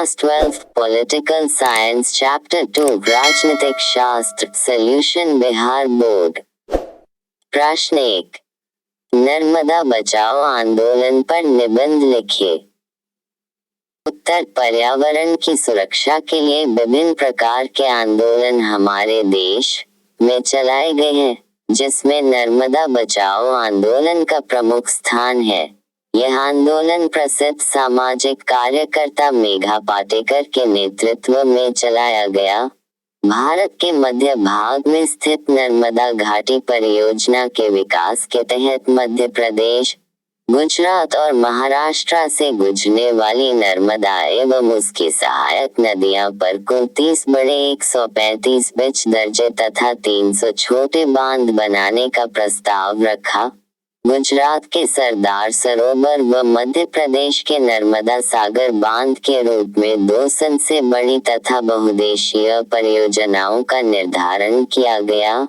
Class 12 Political Science Chapter 2 राजनीतिक शास्त्र Solution Bihar board. प्रश्न 1, नर्मदा बचाओ आंदोलन पर निबंध लिखिए। उत्तर, पर्यावरण की सुरक्षा के लिए विभिन्न प्रकार के आंदोलन हमारे देश में चलाए गए हैं, जिसमें नर्मदा बचाओ आंदोलन का प्रमुख स्थान है। यह आंदोलन प्रसिद्ध सामाजिक कार्यकर्ता मेघा पाटेकर के नेतृत्व में चलाया गया। भारत के मध्य भाग में स्थित नर्मदा घाटी परियोजना के विकास के तहत मध्य प्रदेश, गुजरात और महाराष्ट्र से गुजरने वाली नर्मदा एवं उसकी सहायक नदियां पर कुल 30 बड़े 135 बीच दर्जे तथा 300 छोटे बांध बनाने का प्रस्ताव रखा। गुजरात के सरदार सरोवर व मध्य प्रदेश के नर्मदा सागर बांध के रूप में 2 सबसे बड़ी तथा बहुउद्देशीय परियोजनाओं का निर्धारण किया गया,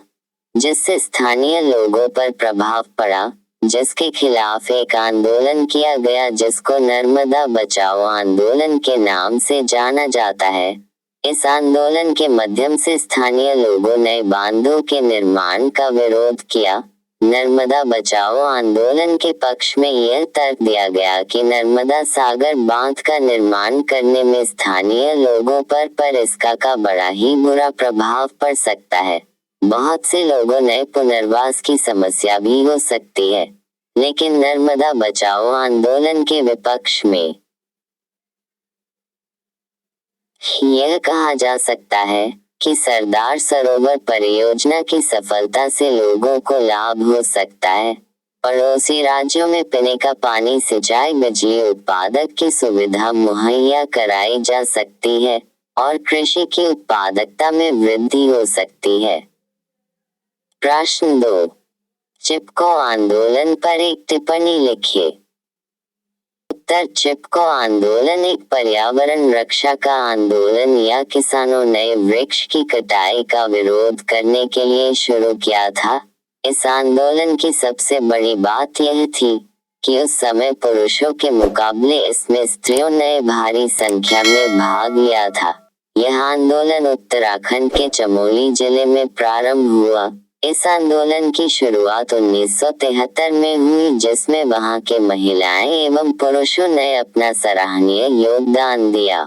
जिससे स्थानीय लोगों पर प्रभाव पड़ा, जिसके खिलाफ एक आंदोलन किया गया जिसको नर्मदा बचाओ आंदोलन के नाम से जाना जाता है। इस आंदोलन के माध्यम से स्थानीय लोगों ने बांधों के निर्माण का विरोध किया। नर्मदा बचाओ आंदोलन के पक्ष में यह तर्क दिया गया कि नर्मदा सागर बांध का निर्माण करने में स्थानीय लोगों पर इसका का बड़ा ही बुरा प्रभाव पड़ सकता है। बहुत से लोगों ने पुनर्वास की समस्या भी हो सकती है। लेकिन नर्मदा बचाओ आंदोलन के विपक्ष में यह कहा जा सकता है कि सरदार सरोवर परियोजना की सफलता से लोगों को लाभ हो सकता है। पड़ोसी राज्यों में पीने का पानी, सिंचाई, बिजली उत्पादक की सुविधा मुहैया कराई जा सकती है और कृषि की उत्पादकता में वृद्धि हो सकती है। प्रश्न 2, चिपको आंदोलन पर एक टिप्पणी लिखिए। उत्तर, चिपको आंदोलन एक पर्यावरण रक्षा का आंदोलन या किसानों ने वृक्ष की कटाई का विरोध करने के लिए शुरू किया था। इस आंदोलन की सबसे बड़ी बात यह थी कि उस समय पुरुषों के मुकाबले इसमें स्त्रियों ने भारी संख्या में भाग लिया था। यह आंदोलन उत्तराखंड के चमोली जिले में प्रारंभ हुआ। इस आंदोलन की शुरुआत 1973 में हुई, जिसमें वहां के महिलाएं एवं पुरुषों ने अपना सराहनीय योगदान दिया।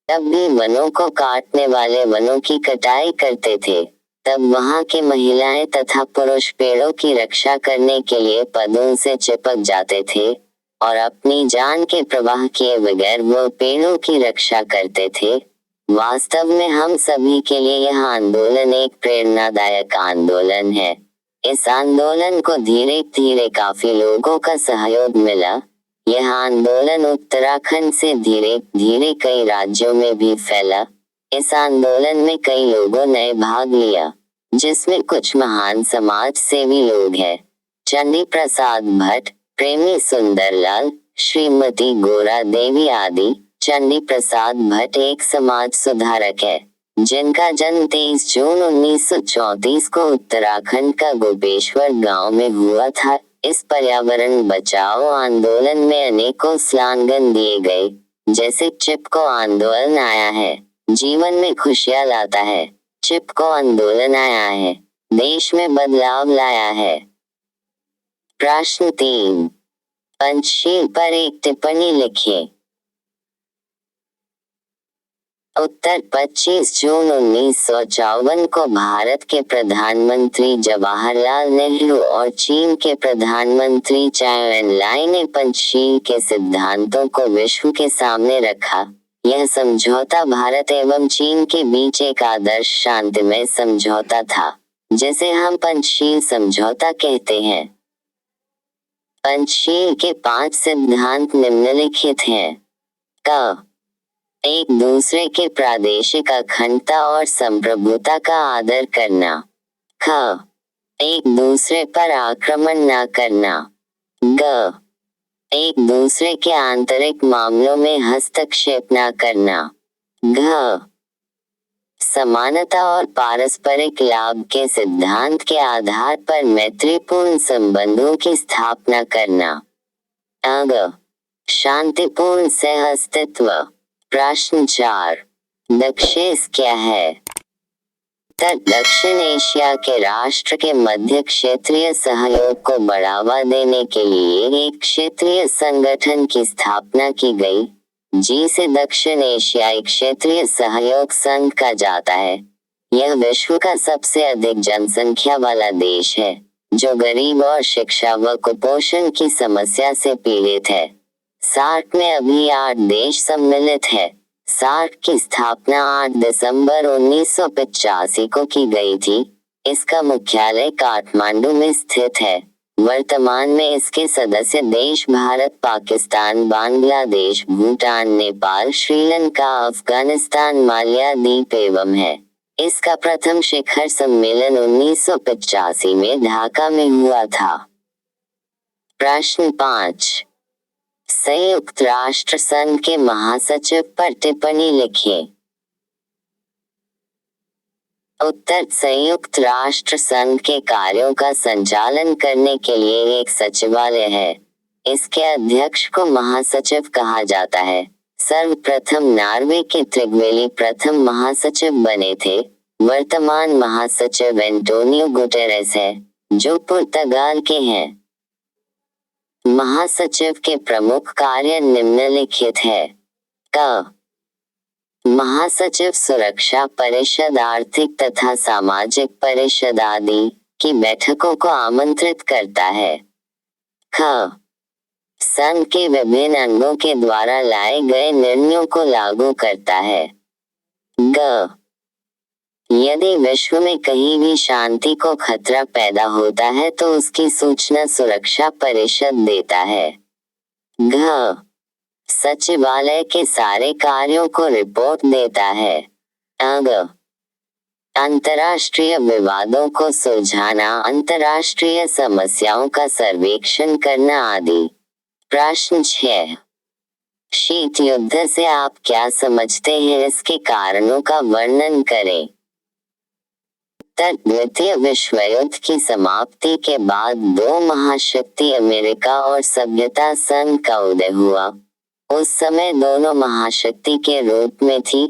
तब भी वनों को काटने वाले वनों की कटाई करते थे। तब वहां के महिलाएं तथा पुरुष पेड़ों की रक्षा करने के लिए पदों से चिपक जाते थे और अपनी जान के प्रवाह किए बगैर वो पेड़ों की रक्षा करते थे। वास्तव में हम सभी के लिए यह आंदोलन एक प्रेरणादायक आंदोलन है। इस आंदोलन को धीरे धीरे काफी लोगों का सहयोग मिला। यह आंदोलन उत्तराखंड से धीरे धीरे कई राज्यों में भी फैला। इस आंदोलन में कई लोगों ने भाग लिया, जिसमें कुछ महान समाज सेवी लोग हैं। चंडी प्रसाद भट्ट, प्रेमी सुंदरलाल, श्रीमती गोरा देवी आदि। चंडी प्रसाद भट्ट एक समाज सुधारक है, जिनका जन्म 23 जून 1934 को उत्तराखंड का गोपेश्वर गांव में हुआ था। इस पर्यावरण बचाओ आंदोलन में अनेकों स्लोगन दिए गए, जैसे चिपको आंदोलन आया है, जीवन में खुशियां लाता है। चिपको आंदोलन आया है, देश में बदलाव लाया है। प्रश्न 3, पंचशील पर एक टिप्पणी लिखिए। उत्तर, 25 जून 1954 को भारत के प्रधानमंत्री जवाहरलाल नेहरू और चीन के प्रधानमंत्री चाउ एन लाई ने पंचशील के सिद्धांतों को विश्व के सामने रखा। यह समझौता भारत एवं चीन के बीच एक आदर्श शांतिमय समझौता था, जिसे हम पंचशील समझौता कहते हैं। पंचशील के 5 सिद्धांत निम्नलिखित हैं। क, एक दूसरे के प्रादेशिक अखंडता और संप्रभुता का आदर करना। ख, एक दूसरे पर आक्रमण न करना। ग, एक दूसरे के आंतरिक मामलों में हस्तक्षेप न करना। घ, समानता और पारस्परिक लाभ के सिद्धांत के आधार पर मैत्रीपूर्ण संबंधों की स्थापना करना। अग, शांतिपूर्ण सह अस्तित्व। प्रश्न 4, दक्षेस क्या है? उत्तर, दक्षिण एशिया के राष्ट्र के मध्य क्षेत्रीय सहयोग को बढ़ावा देने के लिए एक क्षेत्रीय संगठन की स्थापना की गई, जिसे दक्षिण एशियाई क्षेत्रीय सहयोग संघ कहा जाता है। यह विश्व का सबसे अधिक जनसंख्या वाला देश है, जो गरीब और शिक्षा व कुपोषण की समस्या से पीड़ित है। सार्क में अभी 8 देश सम्मिलित है। सार्क की स्थापना 8 दिसंबर 1985 को की गई थी। इसका मुख्यालय काठमांडू में स्थित है। वर्तमान में इसके सदस्य देश भारत, पाकिस्तान, बांग्लादेश, भूटान, नेपाल, श्रीलंका, अफगानिस्तान, मालदीव एवं है। इसका प्रथम शिखर सम्मेलन 1985 में ढाका में हुआ था। प्रश्न 5, संयुक्त राष्ट्र संघ के महासचिव पर टिप्पणी लिखें। उत्तर, संयुक्त राष्ट्र संघ के कार्यों का संचालन करने के लिए एक सचिवालय है। इसके अध्यक्ष को महासचिव कहा जाता है। सर्वप्रथम नॉर्वे के त्रिग्वेली प्रथम महासचिव बने थे। वर्तमान महासचिव एंटोनियो गुटेरेस है, जो पुर्तगाल के हैं। महासचिव के प्रमुख कार्य निम्नलिखित है। क, महासचिव सुरक्षा परिषद, आर्थिक तथा सामाजिक परिषद आदि की बैठकों को आमंत्रित करता है। ख, संघ के विभिन्न अंगों के द्वारा लाए गए निर्णयों को लागू करता है। ग, यदि विश्व में कहीं भी शांति को खतरा पैदा होता है तो उसकी सूचना सुरक्षा परिषद देता है। घ, सचिवालय के सारे कार्यों को रिपोर्ट देता है। अग, अंतर्राष्ट्रीय विवादों को सुलझाना, अंतर्राष्ट्रीय समस्याओं का सर्वेक्षण करना आदि। प्रश्न 6, शीत युद्ध से आप क्या समझते हैं? इसके कारणों का वर्णन करें। उत्तर, द्वितीय विश्व युद्ध की समाप्ति के बाद दो महाशक्ति अमेरिका और सभ्यता संघ का उदय हुआ। उस समय दोनों महाशक्ति के रूप में थी,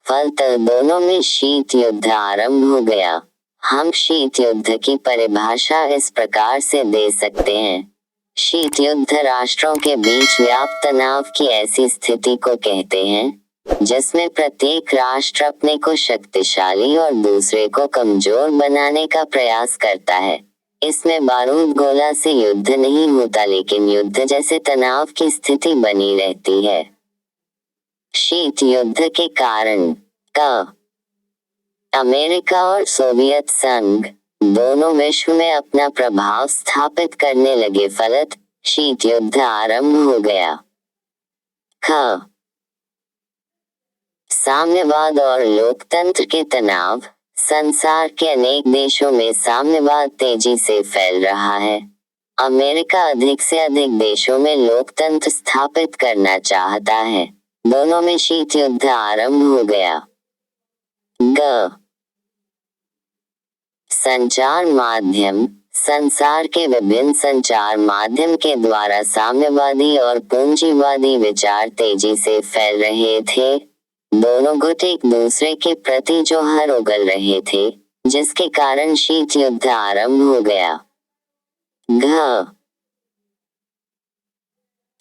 फलतः दोनों में शीत युद्ध आरंभ हो गया। हम शीत युद्ध की परिभाषा इस प्रकार से दे सकते हैं। शीत युद्ध राष्ट्रों के बीच व्याप्त तनाव की ऐसी स्थिति को कहते हैं, जिसमें प्रत्येक राष्ट्र अपने को शक्तिशाली और दूसरे को कमजोर बनाने का प्रयास करता है। इसमें बारूद गोला से युद्ध नहीं होता, लेकिन युद्ध जैसे तनाव की स्थिति बनी रहती है। शीत युद्ध के कारण। क, अमेरिका और सोवियत संघ दोनों विश्व में अपना प्रभाव स्थापित करने लगे, फलतः शीत युद्ध आरंभ हो गया। ख, साम्यवाद और लोकतंत्र के तनाव। संसार के अनेक देशों में साम्यवाद तेजी से फैल रहा है। अमेरिका अधिक से अधिक देशों में लोकतंत्र स्थापित करना चाहता है। दोनों में शीत युद्ध आरंभ हो गया। ग, संचार माध्यम। संसार के विभिन्न संचार माध्यम के द्वारा साम्यवादी और पूंजीवादी विचार तेजी से फैल रहे थे। दोनों गुट एक दूसरे के प्रति जोहर उगल रहे थे, जिसके कारण शीत युद्ध आरंभ हो गया। घ,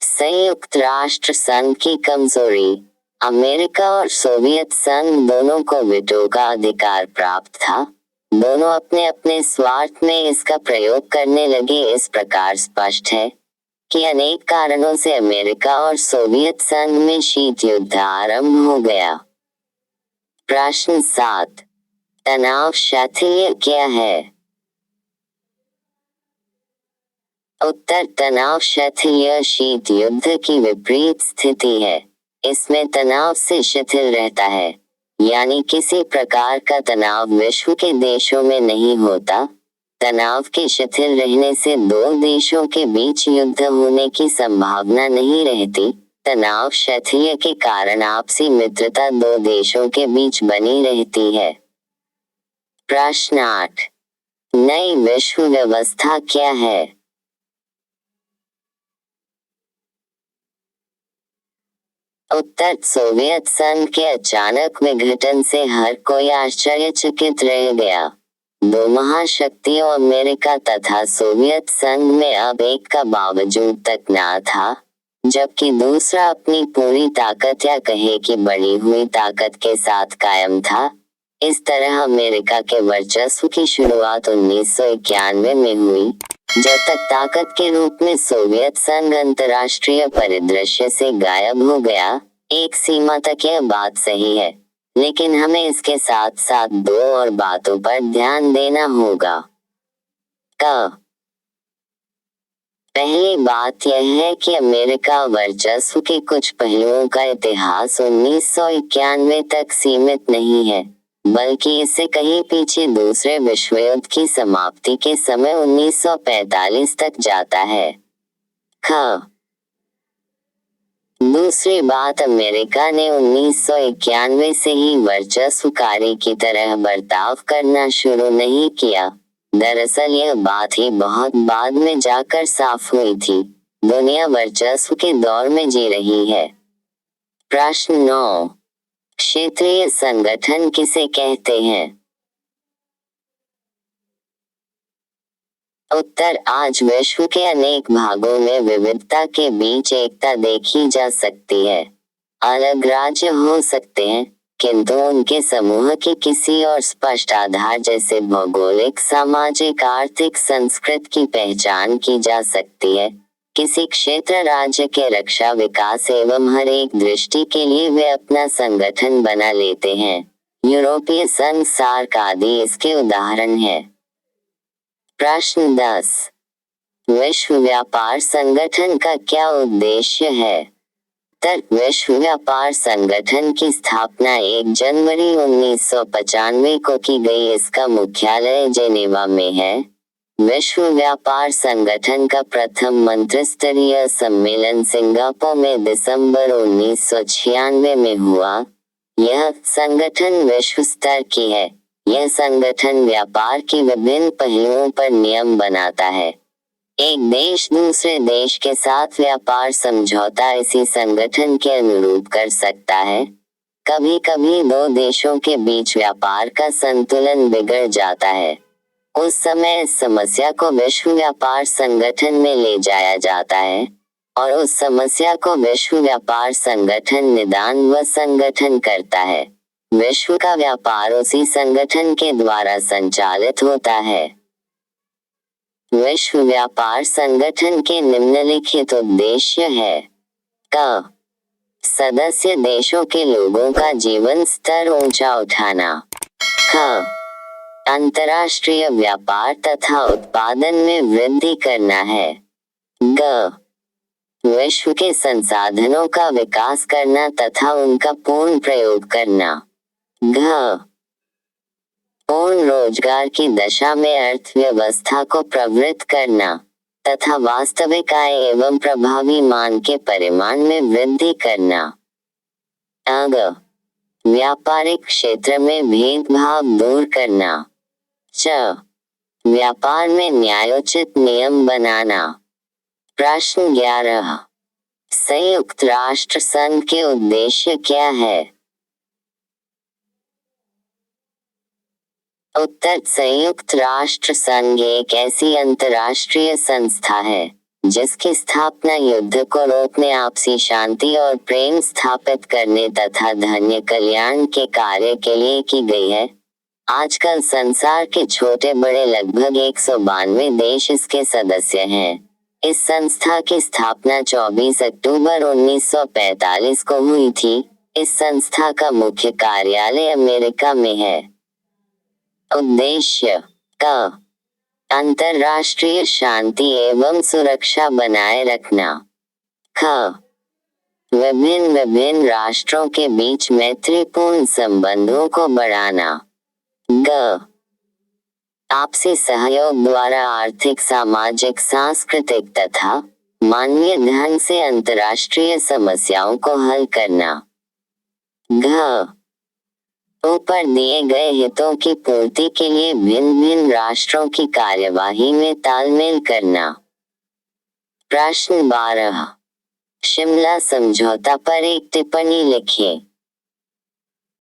संयुक्त राष्ट्र संघ की कमजोरी। अमेरिका और सोवियत संघ दोनों को वीटो का अधिकार प्राप्त था। दोनों अपने अपने स्वार्थ में इसका प्रयोग करने लगे। इस प्रकार स्पष्ट है कि अनेक कारणों से अमेरिका और सोवियत संघ में शीत युद्ध आरंभ हो गया। प्रश्न 7, तनाव शैथिल्य क्या है? उत्तर, तनाव शैथिल्य शीत युद्ध की विपरीत स्थिति है। इसमें तनाव से शिथिल रहता है, यानी किसी प्रकार का तनाव विश्व के देशों में नहीं होता। तनाव के शिथिल रहने से दो देशों के बीच युद्ध होने की संभावना नहीं रहती। तनाव शैथिल्य के कारण आपसी मित्रता दो देशों के बीच बनी रहती है। प्रश्न 8, नई विश्व व्यवस्था क्या है? उत्तर सोवियत संघ के अचानक विघटन से हर कोई आश्चर्यचकित रह गया। दो महाशक्तियों अमेरिका तथा सोवियत संघ में अब एक का बावजूद तक ना था, जबकि दूसरा अपनी पूरी ताकत या कहे कि बढ़ी हुई ताकत के साथ कायम था। इस तरह अमेरिका के वर्चस्व की शुरुआत 1991 में हुई, जब तक ताकत के रूप में सोवियत संघ अंतर्राष्ट्रीय परिदृश्य से गायब हो गया। एक सीमा तक यह बात सही है, लेकिन हमें इसके साथ साथ दो और बातों पर ध्यान देना होगा। पहली बात यह है कि अमेरिका वर्चस्व के कुछ पहलुओं का इतिहास 1991 तक सीमित नहीं है, बल्कि इससे कहीं पीछे दूसरे विश्व युद्ध की समाप्ति के समय 1945 तक जाता है। दूसरी बात, अमेरिका ने 1991 से ही वर्चस्वकारी की तरह बर्ताव करना शुरू नहीं किया। दरअसल यह बात ही बहुत बाद में जाकर साफ हुई थी। दुनिया वर्चस्व के दौर में जी रही है। प्रश्न 9, क्षेत्रीय संगठन किसे कहते हैं? उत्तर, आज विश्व के अनेक भागों में विविधता के बीच एकता देखी जा सकती है। अलग राज्य हो सकते हैं, किंतु उनके समूह की किसी और स्पष्ट आधार जैसे भौगोलिक, सामाजिक, आर्थिक, संस्कृत की पहचान की जा सकती है। किसी क्षेत्र राज्य के रक्षा, विकास एवं हर एक दृष्टि के लिए वे अपना संगठन बना लेते हैं। यूरोपीय संघ, सार्क आदि इसके उदाहरण हैं। प्रश्न 10, विश्व व्यापार संगठन का क्या उद्देश्य है? उत्तर, विश्व व्यापार संगठन की स्थापना 1 जनवरी 1995 को की गई। इसका मुख्यालय जेनेवा में है। विश्व व्यापार संगठन का प्रथम मंत्रिस्तरीय सम्मेलन सिंगापुर में दिसंबर 1996 में हुआ। यह संगठन विश्व स्तर की है। यह संगठन व्यापार की विभिन्न पहलुओं पर नियम बनाता है। एक देश दूसरे देश के साथ व्यापार समझौता इसी संगठन के अनुरूप कर सकता है। कभी कभी दो देशों के बीच व्यापार का संतुलन बिगड़ जाता है। उस समय इस समस्या को विश्व व्यापार संगठन में ले जाया जाता है और उस समस्या को विश्व व्यापार संगठन निदान व संगठन करता है। विश्व का व्यापार उसी संगठन के द्वारा संचालित होता है। विश्व व्यापार संगठन के निम्नलिखित उद्देश्य है। क, सदस्य देशों के लोगों का जीवन स्तर ऊंचा उठाना। ख, अंतर्राष्ट्रीय व्यापार तथा उत्पादन में वृद्धि करना है। ग, विश्व के संसाधनों का विकास करना तथा उनका पूर्ण प्रयोग करना। घ, पूर्ण रोजगार की दशा में अर्थव्यवस्था को प्रवृत्त करना तथा वास्तविक आय एवं प्रभावी मांग के परिमाण में वृद्धि करना। अग, व्यापारिक क्षेत्र में भेदभाव दूर करना। च, व्यापार में न्यायोचित नियम बनाना। प्रश्न 11, संयुक्त राष्ट्र संघ के उद्देश्य क्या है? उत्तर, संयुक्त राष्ट्र संघ एक ऐसी अंतर्राष्ट्रीय संस्था है जिसकी स्थापना युद्ध को रोकने, आपसी शांति और प्रेम स्थापित करने तथा धन्य कल्याण के कार्य के लिए की गई है। आजकल संसार के छोटे बड़े लगभग 192 देश इसके सदस्य हैं। इस संस्था की स्थापना 24 अक्टूबर 1945 को हुई थी। इस संस्था का मुख्य कार्यालय अमेरिका में है। उद्देश्य: क, अंतर्राष्ट्रीय शांति एवं सुरक्षा बनाए रखना। ख, विभिन्न राष्ट्रों के बीच मैत्रीपूर्ण संबंधों को बढ़ाना। ग, आपसी सहयोग द्वारा आर्थिक, सामाजिक, सांस्कृतिक तथा मानवीय ढंग से अंतर्राष्ट्रीय समस्याओं को हल करना। घ, ऊपर दिए गए हितों की पूर्ति के लिए भिन्न राष्ट्रों की कार्यवाही में तालमेल करना। प्रश्न 12, शिमला समझौता पर एक टिप्पणी लिखें।